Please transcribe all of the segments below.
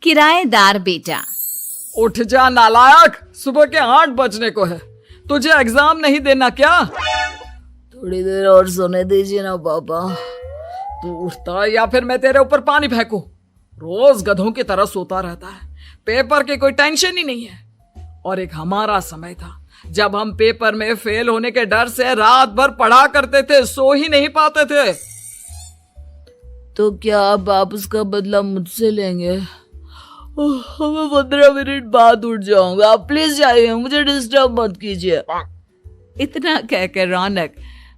किराएदार बेटा। उठ जा नालायक, सुबह के 8 बजने को है। तुझे एग्जाम नहीं देना क्या? थोड़ी देर और सोने दीजिए ना पापा। तू उठता या फिर मैं तेरे ऊपर पानी फेंकूं? रोज गधों की तरह सोता रहता है, पेपर की कोई टेंशन ही नहीं है। और एक हमारा समय था जब हम पेपर में फेल होने के डर से रात भर पढ़ा करते थे, सो ही नहीं पाते थे। तो क्या अब आप उसका बदला मुझसे लेंगे? मैं 15 मिनट बाद उठ जाऊंगा, आप प्लीज जाइए, मुझे डिस्टर्ब मत कीजिए। इतना कहकर रौनक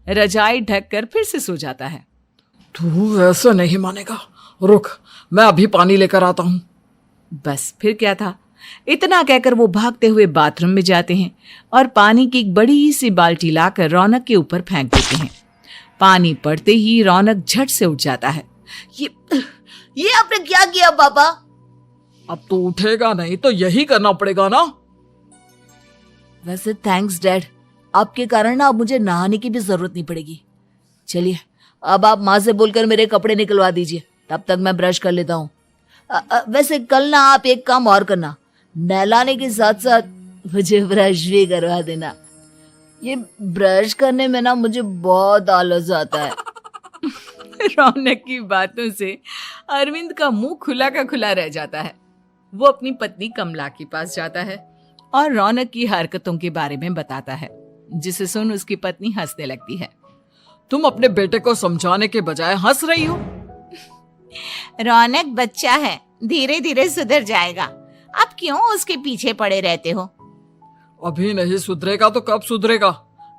रजाई ढककर फिर से सो जाता है। तू ऐसा नहीं मानेगा, रुक मैं अभी पानी लेकर आता हूं। बस फिर क्या था, इतना कहकर वो भागते हुए बाथरूम में जाते हैं और पानी की एक बड़ी सी बाल्टी लाकर रौनक के ऊपर फेंक देते हैं। पानी पड़ते ही रौनक झट से उठ जाता है। ये आपने क्या किया पापा? अब तो उठेगा नहीं तो यही करना पड़ेगा ना। वैसे थैंक्स डैड, आपके कारण ना अब मुझे नहाने की भी जरूरत नहीं पड़ेगी। चलिए अब आप माँ से बोलकर मेरे कपड़े निकलवा दीजिए, तब तक मैं ब्रश कर लेता हूँ। वैसे कल ना आप एक काम और करना, नहलाने के साथ साथ मुझे ब्रश भी करवा देना। ये ब्रश करने में ना मुझे बहुत आलस आता है। रौनक की बातों से अरविंद का मुंह खुला का खुला रह जाता है। वो अपनी पत्नी कमला के पास जाता है और रौनक की हरकतों के बारे में बताता है, जिसे सुन उसकी पत्नी हंसने लगती है। तुम अपने बेटे को समझाने के बजाय हंस रही हो। रौनक बच्चा है, धीरे धीरे सुधर जाएगा, आप क्यों उसके पीछे पड़े रहते हो? अभी नहीं सुधरेगा तो कब सुधरेगा?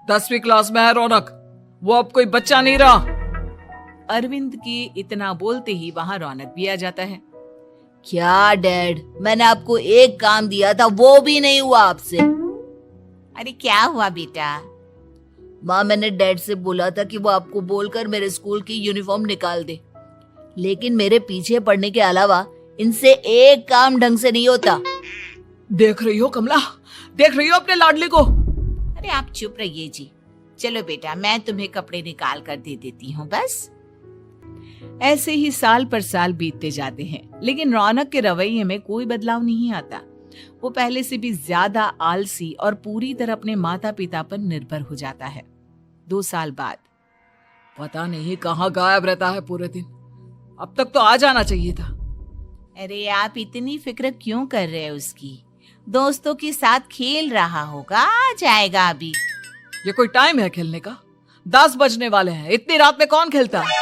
10वीं क्लास में है रौनक, वो अब कोई बच्चा नहीं रहा। अरविंद की इतना बोलते ही वहां रौनक भी आ जाता है। क्या डैड, मैंने आपको एक काम दिया था, वो भी नहीं हुआ आपसे। अरे क्या हुआ बेटा? माँ, मैंने डैड से बोला था कि वो आपको बोलकर मेरे स्कूल की यूनिफॉर्म निकाल दे, लेकिन मेरे पीछे पड़ने के अलावा इनसे एक काम ढंग से नहीं होता। देख रही हो कमला, देख रही हो अपने लाडले को? अरे आप चुप रहिए जी। चलो बेटा, मैं तुम्हें कपड़े निकाल कर दे देती हूँ। बस ऐसे ही साल पर साल बीतते जाते हैं, लेकिन रौनक के रवैये में कोई बदलाव नहीं आता। वो पहले से भी ज्यादा आलसी और पूरी तरह अपने माता पिता पर निर्भर हो जाता है। 2 साल बाद पता नहीं कहाँ गायब रहता है पूरे दिन, अब तक तो आ जाना चाहिए था। अरे आप इतनी फिक्र क्यों कर रहे हैं उसकी? दोस्तों के साथ खेल रहा होगा, आ जाएगा अभी। ये कोई टाइम है खेलने का? 10 बजने वाले हैं, इतनी रात में कौन खेलता है?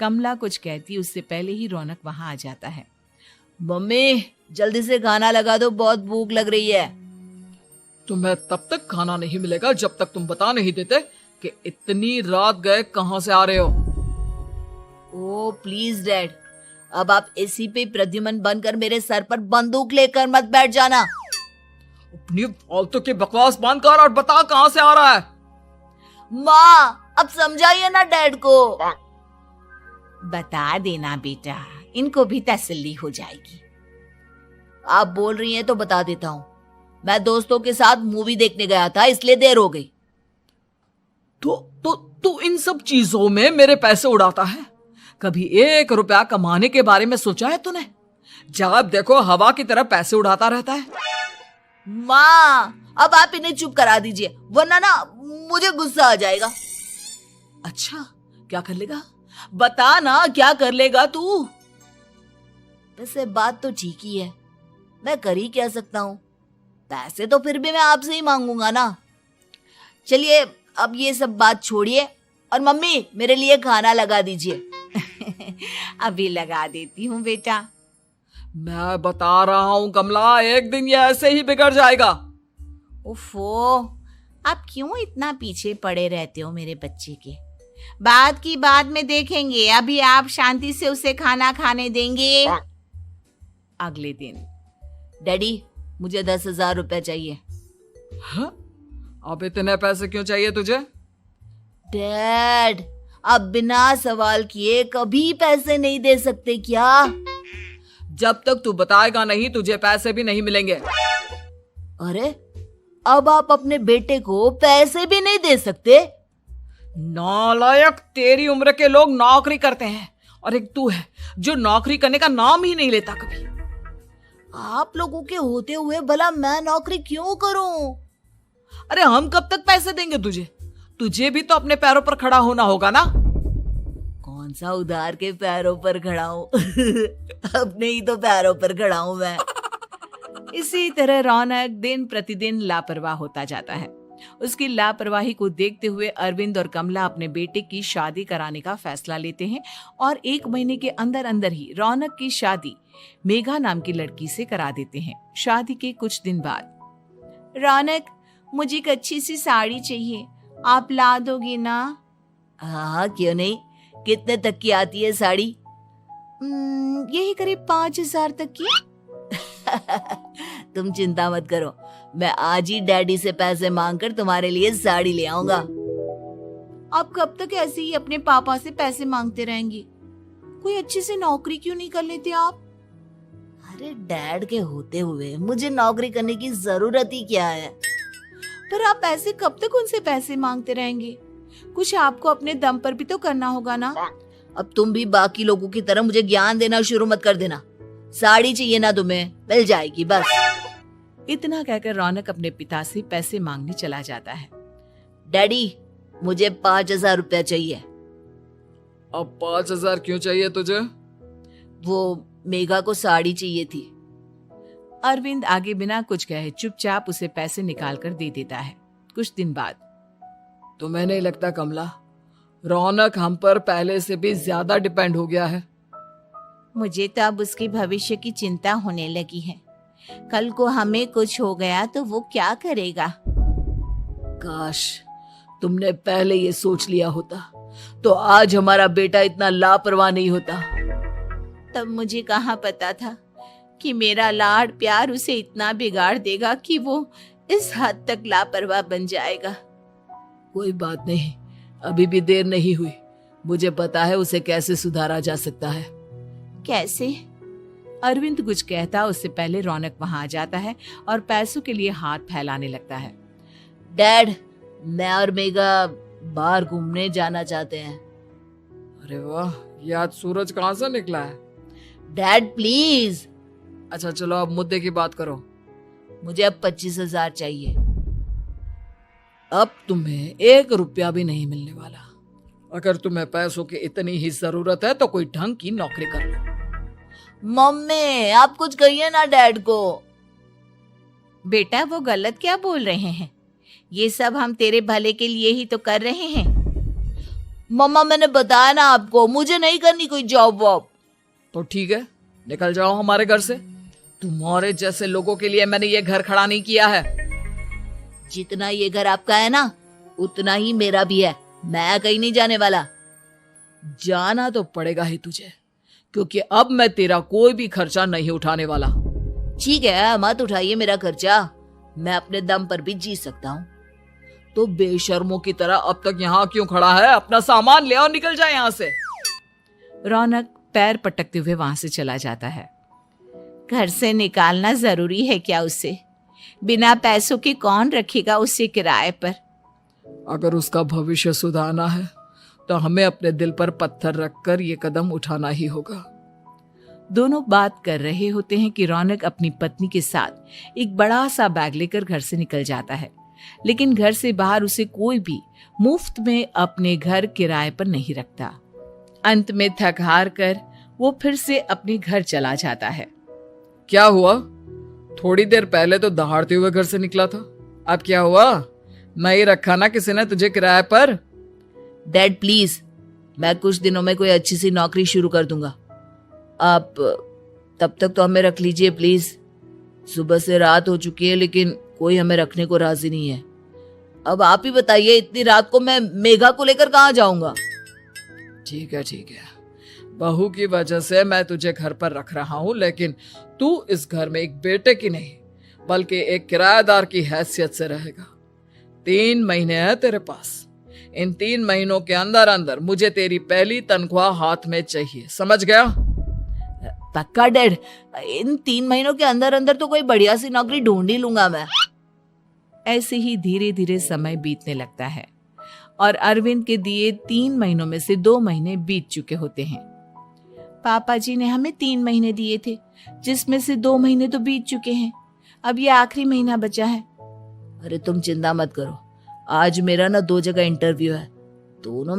कमला कुछ कहती उससे पहले ही रौनक वहां आ जाता है। मम्मी जल्दी से खाना लगा दो, बहुत भूख लग रही है। तुम्हें तब तक खाना नहीं मिलेगा जब तक तुम बता नहीं देते कि इतनी रात गए कहां से आ रहे हो। ओ प्लीज डैड, अब आप एसी पे प्रद्युमन बनकर मेरे सर पर बंदूक लेकर मत बैठ जाना। अपनी फालतू की बकवास बंद कर और बता कहां से आ रहा है। माँ अब समझाइए ना डैड को। बता देना बेटा, इनको भी तसल्ली हो जाएगी। आप बोल रही हैं तो बता देता हूँ, मैं दोस्तों के साथ मूवी देखने गया था, इसलिए देर हो गई। तो इन सब चीजों में मेरे पैसे उड़ाता है। कभी 1 रुपया कमाने के बारे में सोचा है तूने? जब देखो हवा की तरह पैसे उड़ाता रहता है। माँ अब आप इन्हें चुप करा दीजिए, वरना ना मुझे गुस्सा आ जाएगा। अच्छा क्या कर लेगा? बता ना क्या कर लेगा तू? वैसे बात तो ठीक ही है, मैं कर ही क्या सकता हूँ। पैसे तो फिर भी मैं आपसे ही मांगूंगा ना। चलिए अब ये सब बात छोड़िए और मम्मी मेरे लिए खाना लगा दीजिए। अभी लगा देती हूँ बेटा। मैं बता रहा हूँ कमला, एक दिन ये ऐसे ही बिगड़ जाएगा। ओफो, आप क्यों इतना पीछे पड़े रहते हो मेरे बच्चे के? बाद की बात में देखेंगे, अभी आप शांति से उसे खाना खाने देंगे। अगले दिन डैडी मुझे 10,000 रुपए चाहिए। हाँ? अब इतने पैसे क्यों चाहिए तुझे? डैड आप बिना सवाल किए कभी पैसे नहीं दे सकते क्या? जब तक तू बताएगा नहीं तुझे पैसे भी नहीं मिलेंगे। अरे अब आप अपने बेटे को पैसे भी नहीं दे सकते? नालायक, तेरी उम्र के लोग नौकरी करते हैं और एक तू है जो नौकरी करने का नाम ही नहीं लेता कभी। आप लोगों के होते हुए भला मैं नौकरी क्यों करूं? अरे हम कब तक पैसे देंगे तुझे? तुझे भी तो अपने पैरों पर खड़ा होना होगा ना। कौन सा उधार के पैरों पर खड़ा हूं? अपने ही तो पैरों पर खड़ा हूं मैं। इसी तरह रौनक दिन प्रतिदिन लापरवाह होता जाता है। उसकी लापरवाही को देखते हुए अरविंद और कमला अपने बेटे की शादी कराने का फैसला लेते हैं और 1 महीने के अंदर अंदर ही रौनक की शादी मेघा नाम की लड़की से करा देते हैं। शादी के कुछ दिन बाद, रौनक, मुझे एक अच्छी सी साड़ी चाहिए, आप ला दोगे ना? हाँ, क्यों नहीं। कितने तक की आती है साड़ी? यही करीब 5,000 तक की। तुम चिंता मत करो, मैं आज ही डैडी से पैसे मांगकर तुम्हारे लिए साड़ी ले आऊंगा। आप कब तक ऐसे ही अपने पापा से पैसे मांगते रहेंगी? कोई अच्छी सी नौकरी क्यों नहीं कर लेते आप? अरे डैड के होते हुए मुझे नौकरी करने की जरूरत ही क्या है? पर आप ऐसे कब तक उनसे पैसे मांगते रहेंगे? कुछ आपको अपने दम पर भी तो करना होगा ना। अब तुम भी बाकी लोगों की तरह मुझे ज्ञान देना शुरू मत कर देना। साड़ी चाहिए ना तुम्हें, मिल जाएगी बस। इतना कहकर रौनक अपने पिता से पैसे मांगने चला जाता है। डैडी, मुझे 5,000 रुपया चाहिए। अब 5,000 क्यों चाहिए तुझे? वो मेघा को साड़ी चाहिए थी। अरविंद आगे बिना कुछ कहे चुपचाप उसे पैसे निकाल कर दे देता है। कुछ दिन बाद, तुम्हें नहीं लगता कमला, रौनक हम पर पहले से भी ज्यादा डिपेंड हो गया है? मुझे तो अब उसके भविष्य की चिंता होने लगी है। कल को हमें कुछ हो गया तो वो क्या करेगा? काश तुमने पहले ये सोच लिया होता तो आज हमारा बेटा इतना लापरवाह नहीं होता। तब मुझे कहाँ पता था कि मेरा लाड प्यार उसे इतना बिगाड़ देगा कि वो इस हद तक लापरवाह बन जाएगा। कोई बात नहीं, अभी भी देर नहीं हुई। मुझे पता है उसे कैसे सुधारा जा सकता है। कैसे? अरविंद कुछ कहता उससे पहले रौनक वहां आ जाता है और पैसों के लिए हाथ फैलाने लगता है। डैड, मैं और मेघा बाहर घूमने जाना चाहते हैं। अरे वाह, ये आज सूरज कहाँ से निकला है? Dad please. अच्छा चलो अब मुद्दे की बात करो। मुझे अब 25,000 चाहिए। अब तुम्हें 1 रुपया भी नहीं मिलने वाला। अगर तुम्हें पैसों की इतनी ही जरूरत है तो कोई ढंग की नौकरी कर लो। मम्मी, आप कुछ कहिए ना डैड को। बेटा, वो गलत क्या बोल रहे हैं? ये सब हम तेरे भले के लिए ही तो कर रहे हैं। मम्मा, मैंने बताया ना आपको, मुझे नहीं करनी कोई जॉब वॉब। तो ठीक है, निकल जाओ हमारे घर से। तुम्हारे जैसे लोगों के लिए मैंने ये घर खड़ा नहीं किया है। जितना ये घर आपका है ना, उतना ही मेरा भी है। मैं कहीं नहीं जाने वाला। जाना तो पड़ेगा ही तुझे, क्योंकि अब मैं तेरा कोई भी खर्चा नहीं उठाने वाला। ठीक है, मत उठाइए मेरा खर्चा, मैं अपने दम पर भी जी सकता हूँ। तो बेशर्मों की तरह अब तक यहाँ क्यों खड़ा है? अपना सामान ले और निकल जाए यहाँ से। रौनक पैर पटकते हुए वहां से चला जाता है। घर से निकालना जरूरी है क्या उसे? बिना पैसों के कौन रखेगा उसे किराए पर? अगर उसका भविष्य सुधारना है तो हमें अपने दिल पर पत्थर रखकर ये कदम उठाना ही होगा। दोनों बात कर रहे होते हैं कि रौनक अपनी पत्नी के साथ एक बड़ा सा बैग लेकर घर से निकल जाता है, लेकिन घर से बाहर उसे कोई भी मुफ्त में अपने घर किराए पर नहीं रखता। अंत में थक हार कर वो फिर से अपने घर चला जाता है। क्या हुआ? थोड़ी देर पहले तो दहाड़ते हुए घर से निकला था, अब क्या हुआ? नहीं रखा ना किसी ने तुझे किराए पर? डैड प्लीज, मैं कुछ दिनों में कोई अच्छी सी नौकरी शुरू कर दूंगा। आप तब तक तो हमें रख लीजिए प्लीज। सुबह से रात हो चुकी है लेकिन कोई हमें रखने को राजी नहीं है। अब आप ही बताइए, इतनी रात को मैं मेघा को लेकर कहाँ जाऊंगा? ठीक है, बहू की वजह से मैं तुझे घर पर रख रहा हूँ, लेकिन तू इस घर में एक बेटे की नहीं बल्कि एक किराएदार की हैसियत से रहेगा। 3 महीने है तेरे पास। इन 3 महीनों के अंदर अंदर मुझे तेरी पहली तनख्वाह हाथ में चाहिए, समझ गया? पक्का डैड, इन 3 महीनों के अंदर अंदर तो कोई बढ़िया सी नौकरी ढूंढ ही लूंगा मैं। ऐसे ही धीरे धीरे समय बीतने लगता है और अरविंद के दिए 3 महीनों में से 2 महीने बीत चुके होते हैं। पापा जी ने हमें 3 महीने दिए थे, जिसमें से 2 महीने तो बीत चुके हैं। अब ये आखिरी महीना बचा है। अरे तुम चिंता मत करो, आज मेरा ना 2 जगह इंटरव्यू है, दोनों